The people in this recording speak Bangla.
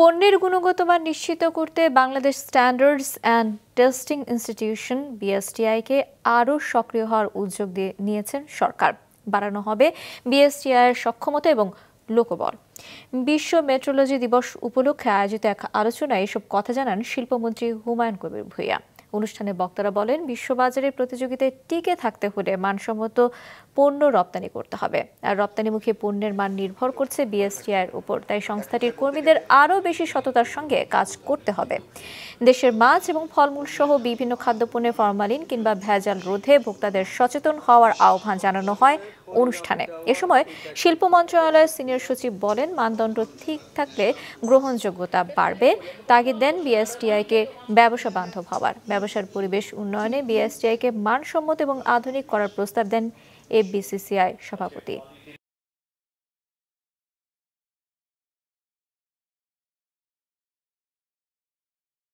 পণ্যের গুণগত মান নিশ্চিত করতে Bangladesh standards and testing institution বিএসটিআইকে আরও সক্রিয় হওয়ার উদ্যোগ নিয়েছেন সরকার। বাড়ানো হবে বিএসটিআইয়ের সক্ষমতা এবং লোকবল। বিশ্ব মেট্রোলজি দিবস উপলক্ষে আয়োজিত এক আলোচনায় এসব কথা জানান শিল্পমন্ত্রী হুমায়ুন কবির ভূঁইয়া। অনুষ্ঠানে বক্তারা বলেন, বিশ্ববাজারে প্রতিযোগিতায় টিকে থাকতে হলে মানসম্মত পণ্য রপ্তানি করতে হবে। আর রপ্তানিমুখী পণ্যের মান নির্ভর করছে বিএসটিআইয়ের উপর। তাই সংস্থাটির কর্মীদের আরও বেশি সততার সঙ্গে কাজ করতে হবে। দেশের মাছ এবং ফলমূল সহ বিভিন্ন খাদ্যপণ্যে ফরমালিন কিংবা ভেজাল রোধে ভোক্তাদের সচেতন হওয়ার আহ্বান জানানো হয় অনুষ্ঠানে। এ সময় শিল্প মন্ত্রণালয়ের সিনিয়র সচিব বলেন, মানদণ্ড ঠিক থাকলে গ্রহণযোগ্যতা বাড়বে। তাগিদ দেন বিএসটিআইকে ব্যবসা বান্ধব হওয়ার। ব্যবসার পরিবেশ উন্নয়নে বিএসটিআইকে মানসম্মত এবং আধুনিক করার প্রস্তাব দেন এফবিসিসিআই সভাপতি।